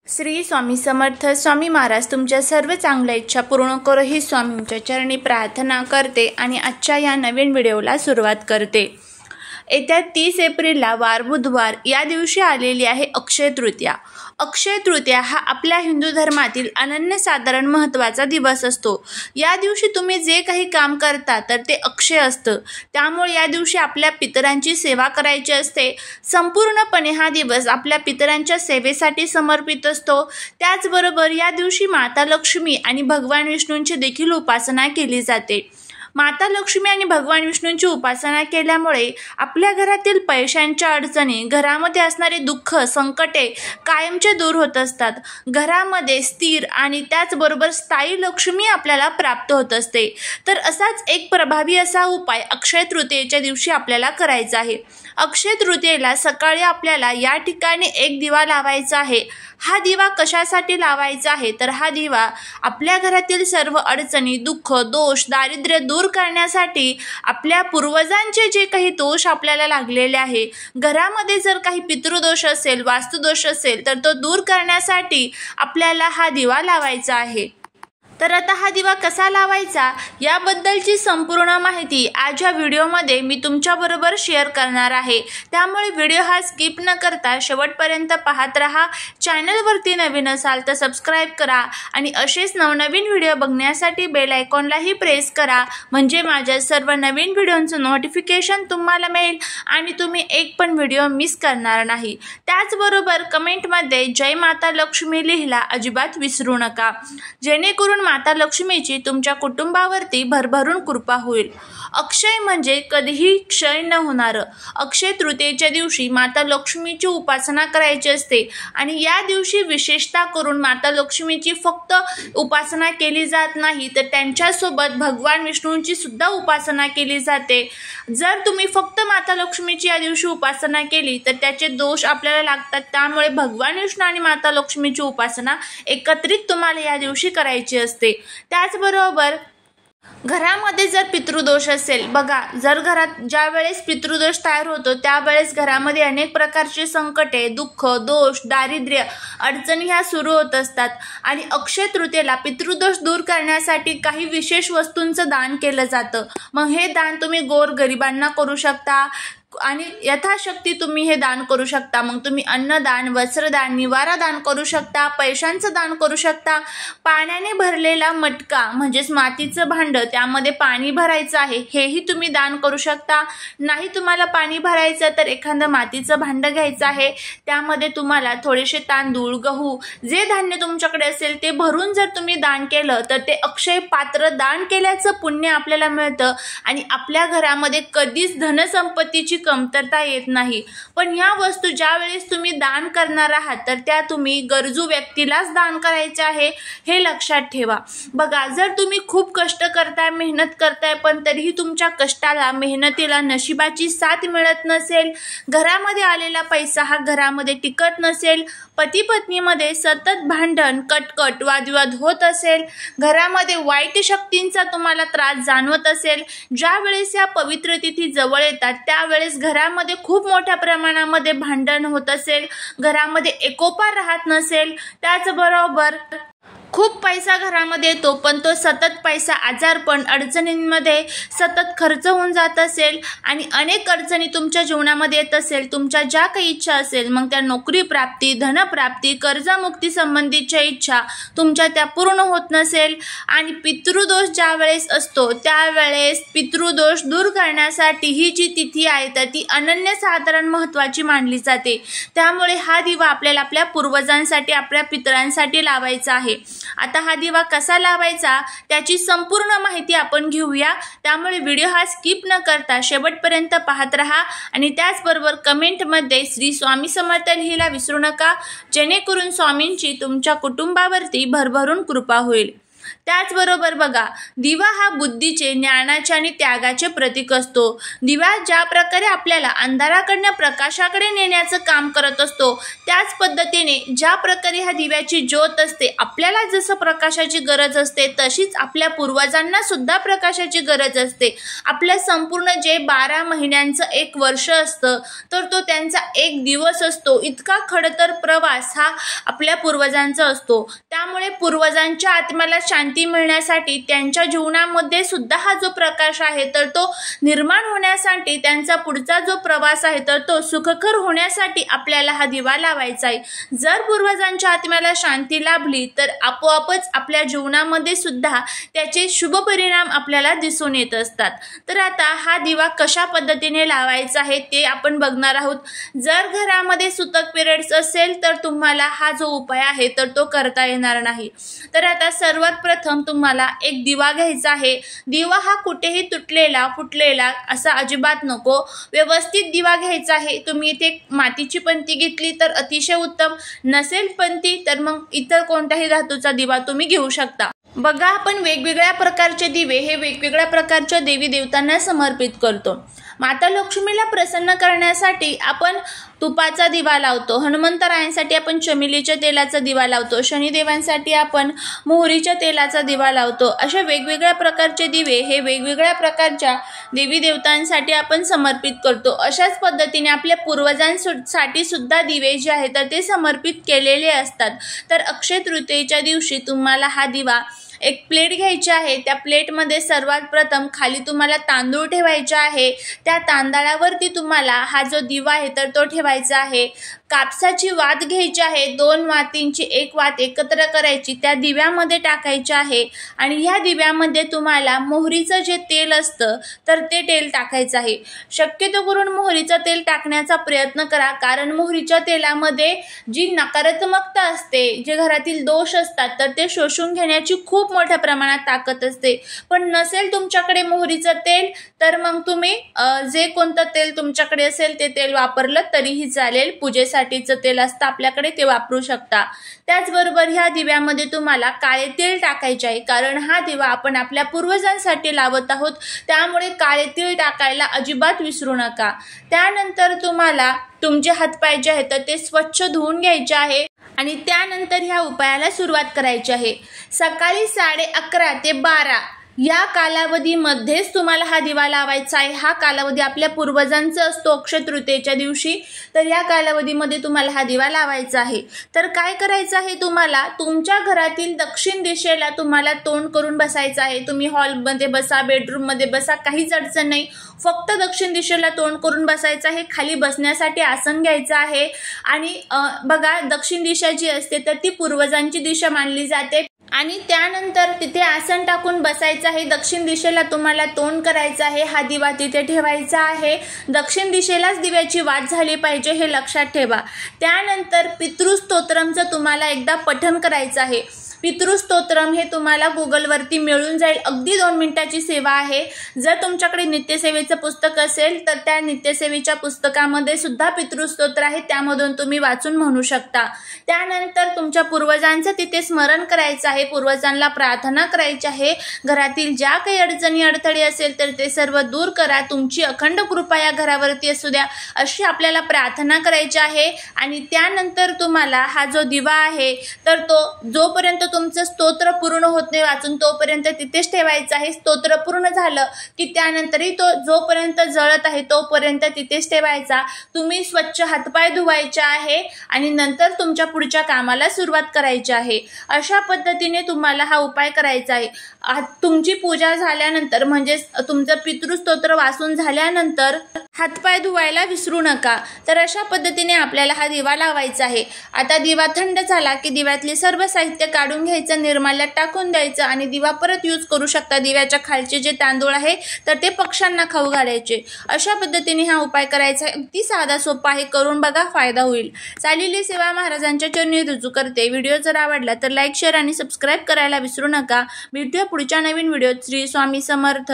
श्री स्वामी समर्थ. स्वामी महाराज तुमच्या सर्व चांगल्या इच्छा पूर्ण करो ही स्वामींच्या चरणी प्रार्थना करते आणि आजच्या या नवीन व्हिडिओला सुरुवात करते. येत्या 30 एप्रिलला वार बुधवार या दिवशी आलेली आहे अक्षय तृतीया. अक्षय तृतीया हा आपल्या हिंदू धर्मातील अनन्यसाधारण महत्त्वाचा दिवस असतो. या दिवशी तुम्ही जे काही काम करता तर ते अक्षय असतं. त्यामुळे या दिवशी आपल्या पितरांची सेवा करायची असते. संपूर्णपणे हा दिवस आपल्या पितरांच्या सेवेसाठी समर्पित असतो. त्याचबरोबर या दिवशी माता लक्ष्मी आणि भगवान विष्णूंची देखील उपासना केली जाते. माता लक्ष्मी आणि भगवान विष्णूंची उपासना केल्यामुळे आपल्या घरातील पैशांच्या अडचणी, घरामध्ये असणारे दुःख, संकटे कायमचे दूर होत असतात. घरामध्ये स्थिर आणि त्याचबरोबर स्थायी लक्ष्मी आपल्याला प्राप्त होत असते. तर असाच एक प्रभावी असा उपाय अक्षय तृतीयेच्या दिवशी आपल्याला करायचा आहे. अक्षय तृतीयेला सकाळी आपल्याला या ठिकाणी एक दिवा लावायचा आहे. हा दिवा कशासाठी लावायचा आहे तर हा दिवा आपल्या घरातील सर्व अडचणी, दुःख, दोष, दारिद्र्य दूर करण्यासाठी, आपल्या पूर्वजांचे जे काही दोष आपल्याला लागलेले आहे, घरामध्ये जर काही पितृदोष असेल, वास्तुदोष असेल तर तो दूर करण्यासाठी आपल्याला हा दिवा लावायचा आहे. तर आता हा दिवा कसा लावायचा याबद्दलची संपूर्ण माहिती आज या व्हिडिओमध्ये मी तुमच्याबरोबर शेअर करणार आहे. त्यामुळे व्हिडिओ हा स्किप न करता शेवटपर्यंत पाहत राहा. चॅनलवरती नवीन असाल तर सबस्क्राईब करा आणि असेच नवनवीन व्हिडिओ बघण्यासाठी बेल आयकॉनलाही प्रेस करा, म्हणजे माझ्या सर्व नवीन व्हिडिओंचं नोटिफिकेशन तुम्हाला मिळेल आणि तुम्ही एक पण व्हिडिओ मिस करणार नाही. त्याचबरोबर कमेंटमध्ये जय माता लक्ष्मी लिहायला अजिबात विसरू नका, जेणेकरून माता लक्ष्मीची तुमच्या कुटुंबावरती भरभरून कृपा होईल. अक्षय म्हणजे कधीही क्षय न होणारं. अक्षय तृतीयेच्या दिवशी माता लक्ष्मीची उपासना करायची असते आणि या दिवशी विशेषतः करून माता लक्ष्मीची फक्त उपासना केली जात नाही तर त्यांच्यासोबत भगवान विष्णूंची सुद्धा उपासना केली जाते. जर तुम्ही फक्त माता लक्ष्मीची या दिवशी उपासना केली तर त्याचे दोष आपल्याला लागतात. त्यामुळे भगवान विष्णू आणि माता लक्ष्मीची उपासना एकत्रित तुम्हाला या दिवशी करायची असते. त्याचबरोबर घरामध्ये जर पितृदोष असेल, बघा, जर घरात ज्या वेळेस पितृदोष तयार होतो त्यावेळेस घरामध्ये अनेक प्रकारचे संकटे, दुःख, दोष, दारिद्र्य, अडचणी ह्या सुरू होत असतात आणि अक्षय तृतीयेला पितृदोष दूर करण्यासाठी काही विशेष वस्तूंचं दान केलं जातं. मग हे दान तुम्ही गोरगरिबांना करू शकता आणि यथाशक्ती तुम्ही हे दान करू शकता. मग तुम्ही अन्नदान, वस्त्रदान, निवारा दान करू शकता, पैशांचं दान करू शकता, पाण्याने भरलेला मटका म्हणजेच मातीचं भांड त्यामध्ये पाणी भरायचं आहे हेही तुम्ही दान करू शकता. नाही तुम्हाला पाणी भरायचं तर एखादं मातीचं भांड घ्यायचं आहे, त्यामध्ये तुम्हाला थोडेसे तांदूळ, गहू, जे धान्य तुमच्याकडे असेल ते भरून जर तुम्ही दान केलं तर ते अक्षय पात्र दान केल्याचं पुण्य आपल्याला मिळतं आणि आपल्या घरामध्ये कधीच धनसंपत्तीची कमतरता येत नाही. पण ह्या वस्तू ज्या वेळेस तुम्ही दान करणार आहात तर त्या तुम्ही गरजू व्यक्तीलाच दान करायचे आहे, हे लक्षात ठेवा. बघा, जर तुम्ही खूप कष्ट करताय, मेहनत करताय पण तरीही तुमच्या कष्टाला, मेहनतीला नशिबाची साथ मिळत नसेल, घरामध्ये आलेला पैसा हा घरामध्ये टिकत नसेल, पती पत्नीमध्ये सतत भांडण, कटकट, वादविवाद होत असेल, घरामध्ये वाईट शक्तींचा तुम्हाला त्रास जाणवत असेल, ज्या वेळेस या पवित्र तिथी जवळ येतात त्यावेळेस घरामध्ये खूप मोठ्या प्रमाणामध्ये भांडण होत असेल, घरामध्ये एकोपा राहत नसेल, त्याचबरोबर खूप पैसा घरामध्ये येतो पण तो सतत पैसा आजारपण, अडचणींमध्ये सतत खर्च होऊन जात असेल आणि अनेक अडचणी तुमच्या जीवनामध्ये येत असेल, तुमच्या ज्या काही इच्छा असेल, मग त्या नोकरी प्राप्ती, धनप्राप्ती, कर्जमुक्ती संबंधीच्या इच्छा तुमच्या त्या पूर्ण होत नसेल आणि पितृदोष ज्या वेळेस असतो त्यावेळेस पितृदोष दूर करण्यासाठी ही जी तिथी आहे तर ती अनन्यसाधारण महत्त्वाची मानली जाते. त्यामुळे हा दिवा आपल्याला आपल्या पूर्वजांसाठी, आपल्या पितरांसाठी लावायचा आहे. आता हा दिवा कसा लावायचा त्याची संपूर्ण माहिती आपण घेऊया. त्यामुळे व्हिडिओ हा स्किप न करता शेवटपर्यंत पाहत राहा आणि त्याचबरोबर कमेंटमध्ये श्री स्वामी समर्थ लिहायला विसरू नका, जेणेकरून स्वामींची तुमच्या कुटुंबावरती भरभरून कृपा होईल. त्याचबरोबर बघा, दिवा हा बुद्धीचे, ज्ञानाचे आणि त्यागाचे प्रतीक असतो. दिवा ज्या प्रकारे आपल्याला अंधाराकडनं प्रकाशाकडे नेण्याचं काम करत असतो, त्याच पद्धतीने ज्या प्रकारे ह्या दिव्याची ज्योत असते, आपल्याला जसं प्रकाशाची गरज असते तशीच आपल्या पूर्वजांना सुद्धा प्रकाशाची गरज असते. आपल्या संपूर्ण जे 12 महिन्यांचं एक वर्ष असतं, तर तो त्यांचा एक दिवस असतो. इतका खडतर प्रवास हा आपल्या पूर्वजांचा असतो. त्यामुळे पूर्वजांच्या आत्म्याला शांती मिळण्यासाठी, त्यांच्या जीवनामध्ये सुद्धा हा जो प्रकाश आहे तर तो निर्माण होण्यासाठी, त्यांचा पुढचा जो प्रवास आहे तर तो सुखकर होण्यासाठी आपल्याला हा दिवा लावायचा आहे. जर पूर्वजांच्या आत्म्याला शांती लाभली तर आपोआपच आपल्या जीवनामध्ये सुद्धा त्याचे शुभ परिणाम आपल्याला दिसून येत असतात. तर आता हा दिवा कशा पद्धतीने लावायचा आहे ते आपण बघणार आहोत. जर घरामध्ये सुतक पिरियड्स असेल तर तुम्हाला हा जो उपाय आहे तर तो करता येणार नाही. तर आता सर्वात प्रथम तुम्हाला एक दिवा घ्यायचा आहे. दिवा हा कुठेही तुटलेला फुटलेला असा अजिबात नको, व्यवस्थित दिवा घ्यायचा आहे. तुम्ही इथे मातीची पंती घेतली तर अतिशय उत्तम, नसेल पंती तर मग इतर कोणत्याही धातूचा दिवा तुम्ही घेऊ शकता. बघा, आपण वेगवेगळ्या प्रकारचे दिवे हे वेगवेगळ्या प्रकारच्या देवी देवतांना समर्पित करतो. माता लक्ष्मीला प्रसन्न करण्यासाठी आपण तुपाचा दिवा लावतो, हनुमंतरायांसाठी आपण चमेलीच्या तेलाचा दिवा लावतो, शनिदेवांसाठी आपण मोहरीच्या तेलाचा दिवा लावतो. अशा वेगवेगळ्या प्रकारचे दिवे हे वेगवेगळ्या प्रकारच्या देवी देवतांसाठी आपण समर्पित करतो. अशाच पद्धतीने आपल्या पूर्वजांसाठी सुद्धा दिवे जे आहेत तर ते समर्पित केलेले असतात. तर अक्षय तृतीयेच्या दिवशी तुम्हाला हा दिवा, एक प्लेट घ्यायची आहे. त्या प्लेटमध्ये सर्वात प्रथम खाली तुम्हाला तांदूळ ठेवायचे आहे. त्या तांदळावरती तुम्हाला हा जो दिवा आहे तर तो ठेवायचा आहे. कापसाची वात घ्यायची आहे. 2 वातींची एक वात एकत्र करायची, त्या दिव्यामध्ये टाकायची आहे. आणि ह्या दिव्यामध्ये तुम्हाला मोहरीचं जे तेल असतं तर ते तेल टाकायचं आहे. शक्यतो करून मोहरीचं तेल टाकण्याचा प्रयत्न करा, कारण मोहरीच्या तेलामध्ये जी नकारात्मकता असते, जे घरातील दोष असतात तर ते शोषून घेण्याची खूप मोठ्या प्रमाणात ताकद असते. पण नसेल तुमच्याकडे मोहरीचं तेल तर मग तुम्ही जे कोणतं तेल तुमच्याकडे असेल ते तेल वापरलं तरीही चालेल. पूजेसाठीचं तेल असतं आपल्याकडे ते वापरू शकता. त्याचबरोबर ह्या दिव्यामध्ये तुम्हाला काळे तीळ टाकायचे आहे, कारण हा दिवा आपण आपल्या पूर्वजांसाठी लावत आहोत. त्यामुळे काळे तीळ टाकायला अजिबात विसरू नका. त्यानंतर तुम्हाला तुमचे हातपाय जे आहेत तर ते स्वच्छ धुवून घ्यायचे आहे आणि त्यानंतर ह्या उपायाला सुरुवात करायची आहे. सकाळी 11:30 ते 12 या कालावधीमध्येच तुम्हाला हा दिवा लावायचा आहे. हा कालावधी आपल्या पूर्वजांचा असतो अक्षय तृतीयेच्या दिवशी, तर या कालावधीमध्ये तुम्हाला हा दिवा लावायचा आहे. तर काय करायचं आहे, तुम्हाला तुमच्या घरातील दक्षिण दिशेला तुम्हाला तोंड करून बसायचं आहे. तुम्ही हॉलमध्ये बसा, बेडरूममध्ये बसा, काहीच अडचण नाही. फक्त दक्षिण दिशेला तोंड करून बसायचं आहे. खाली बसण्यासाठी आसन घ्यायचं आहे. आणि बघा, दक्षिण दिशा जी असते तर ती पूर्वजांची दिशा मानली जाते. आणि त्यानंतर तिथे आसन टाकून बसायचं आहे. दक्षिण दिशेला तुम्हाला तोंड करायचं आहे. हा दिवा तिथे ठेवायचा आहे. दक्षिण दिशेलाच दिव्याची वाट झाली पाहिजे हे लक्षात ठेवा. त्यानंतर पितृस्तोत्रमचं तुम्हाला एकदा पठण करायचं आहे. पितृस्तोत्रम हे तुम्हाला गुगलवरती मिळून जाईल. अगदी 2 मिनिटाची सेवा आहे. जर तुमच्याकडे नित्यसेवेचं पुस्तक असेल तर त्या नित्यसेवेच्या पुस्तकामध्ये सुद्धा पितृस्तोत्र आहे, त्यामधून तुम्ही वाचून म्हणू शकता. त्यानंतर तुमच्या पूर्वजांचं तिथे स्मरण करायचं आहे, पूर्वजांना प्रार्थना करायची आहे. घरातील ज्या काही अडचणी अडथळे असेल तर ते सर्व दूर करा. तुमची अखंड कृपा या घरावरती असू द्या अशी आपल्याला प्रार्थना करायची आहे. आणि त्यानंतर तुम्हाला हा जो दिवा आहे तर तो जोपर्यंत तुमचं स्तोत्र पूर्ण होत नाही वाचून तोपर्यंत तिथेच ठेवायचं आहे. स्तोत्र पूर्ण झालं की त्यानंतरही तो जोपर्यंत जळत आहे तोपर्यंत तिथेच ठेवायचा. तुम्ही स्वच्छ हातपाय धुवायचे आहे आणि नंतर तुमच्या पुढच्या कामाला सुरुवात करायची आहे. अशा पद्धतीने तुम्हाला हा उपाय करायचा आहे. तुमची पूजा झाल्यानंतर म्हणजे तुमचं पितृस्तोत्र वाचून झाल्यानंतर हातपाय धुवायला विसरू नका. तर अशा पद्धतीने आपल्याला हा दिवा लावायचा आहे. आता दिवा थंड झाला की दिव्यातले सर्व साहित्य काढून घ्यायचं, निर्माल्यात टाकून द्यायचं आणि दिवा परत यूज करू शकता. दिव्याच्या खालचे जे तांदूळ आहे तर ते पक्ष्यांना खाऊ घालायचे. अशा पद्धतीने हा उपाय करायचा आहे. अगदी साधा सोपा आहे, करून बघा, फायदा होईल. चालेली सेवा महाराजांच्या चरणी रुजू करते. व्हिडिओ जर आवडला तर लाईक, शेअर आणि सबस्क्राईब करायला विसरू नका. भेटूया पुढच्या नवीन व्हिडिओत. श्री स्वामी समर्थ.